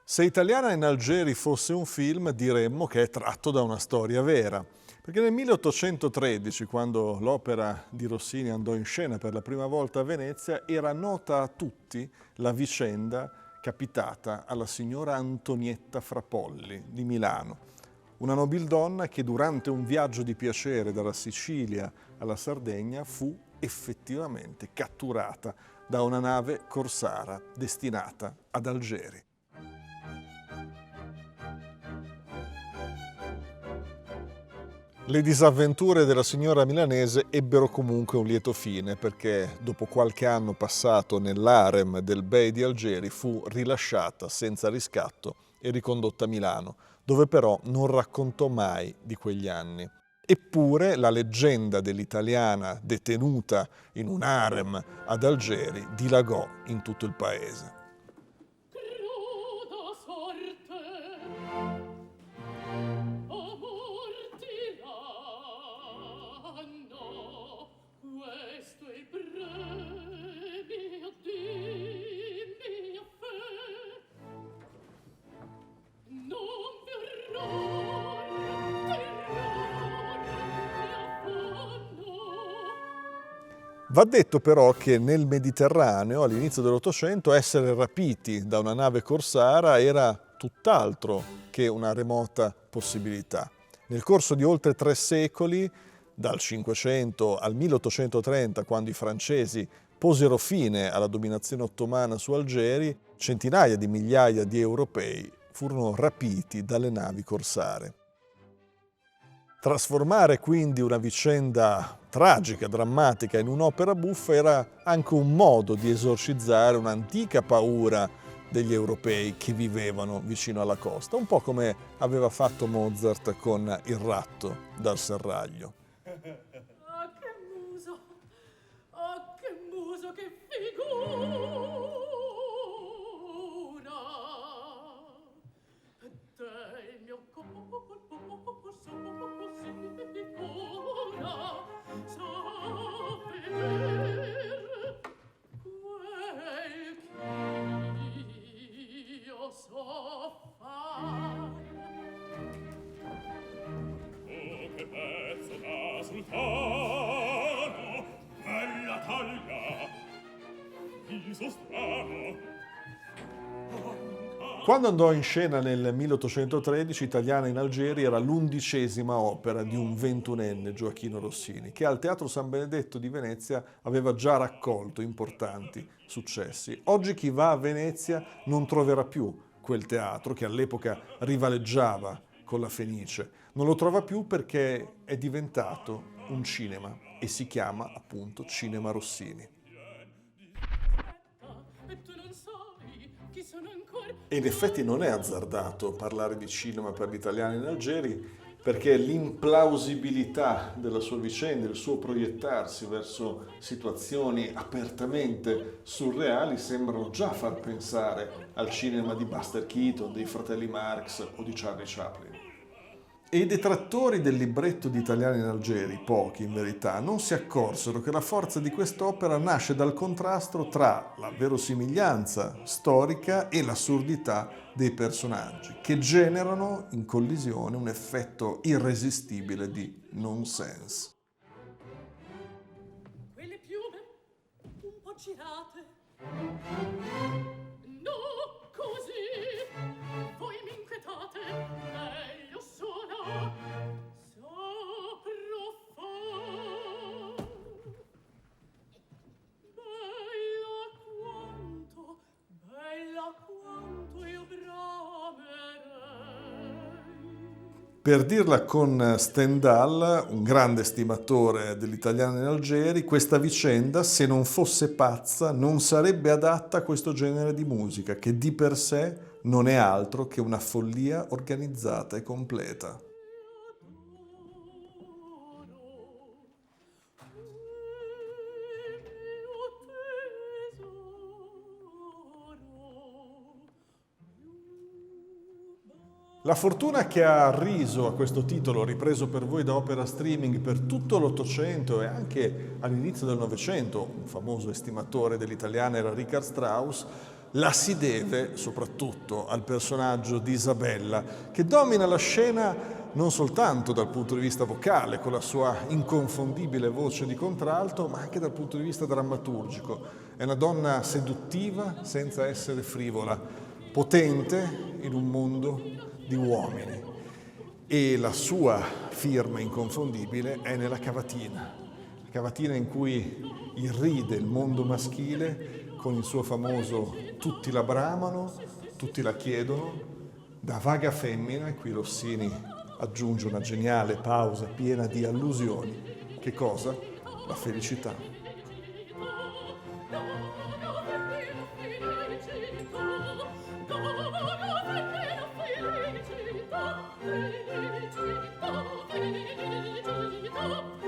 Se Italiana in Algeri fosse un film, diremmo che è tratto da una storia vera. Perché nel 1813, quando l'opera di Rossini andò in scena per la prima volta a Venezia, era nota a tutti la vicenda capitata alla signora Antonietta Frapolli di Milano, una nobildonna che durante un viaggio di piacere dalla Sicilia alla Sardegna fu effettivamente catturata da una nave corsara destinata ad Algeri. Le disavventure della signora milanese ebbero comunque un lieto fine, perché dopo qualche anno passato nell'harem del Bey di Algeri fu rilasciata senza riscatto e ricondotta a Milano, dove però non raccontò mai di quegli anni. Eppure la leggenda dell'italiana detenuta in un harem ad Algeri dilagò in tutto il paese. Va detto però che nel Mediterraneo, all'inizio dell'Ottocento, essere rapiti da una nave corsara era tutt'altro che una remota possibilità. Nel corso di oltre 3 secoli, dal 500 al 1830, quando i francesi posero fine alla dominazione ottomana su Algeri, centinaia di migliaia di europei furono rapiti dalle navi corsare. Trasformare quindi una vicenda tragica, drammatica in un'opera buffa era anche un modo di esorcizzare un'antica paura degli europei che vivevano vicino alla costa, un po' come aveva fatto Mozart con Il ratto dal serraglio. Ah, che muso! Ah, che muso, che figura! Del mio corpo si ora sa veder quel ch'io so far. Oh, che pezzo da sultano, bella taglia, viso strano. Quando andò in scena nel 1813, Italiana in Algeri era l'11ª opera di un 21enne, Gioachino Rossini, che al Teatro San Benedetto di Venezia aveva già raccolto importanti successi. Oggi chi va a Venezia non troverà più quel teatro che all'epoca rivaleggiava con la Fenice. Non lo trova più perché è diventato un cinema e si chiama appunto Cinema Rossini. E in effetti non è azzardato parlare di cinema per gli italiani in Algeri, perché l'implausibilità della sua vicenda, il suo proiettarsi verso situazioni apertamente surreali sembrano già far pensare al cinema di Buster Keaton, dei fratelli Marx o di Charlie Chaplin. E i detrattori del libretto di Italiani in Algeri, pochi in verità, non si accorsero che la forza di quest'opera nasce dal contrasto tra la verosimiglianza storica e l'assurdità dei personaggi, che generano in collisione un effetto irresistibile di nonsense. Quelle piume un po' girate. No, così voi mi inquietate. Meglio sono saprò far. Bella quanto io bramerei. Per dirla con Stendhal, un grande stimatore dell'italiano in Algeri, questa vicenda, se non fosse pazza, non sarebbe adatta a questo genere di musica, che di per sé non è altro che una follia organizzata e completa. La fortuna che ha riso a questo titolo, ripreso per voi da Opera Streaming per tutto l'Ottocento e anche all'inizio del Novecento, un famoso estimatore dell'italiana era Richard Strauss, la si deve soprattutto al personaggio di Isabella, che domina la scena non soltanto dal punto di vista vocale, con la sua inconfondibile voce di contralto, ma anche dal punto di vista drammaturgico. È una donna seduttiva senza essere frivola, potente in un mondo di uomini. E la sua firma inconfondibile è nella cavatina. La cavatina in cui irride il mondo maschile con il suo famoso "tutti la bramano, tutti la chiedono", da vaga femmina, e qui Rossini aggiunge una geniale pausa piena di allusioni. Che cosa? La felicità. Felicità, felicità, felicità.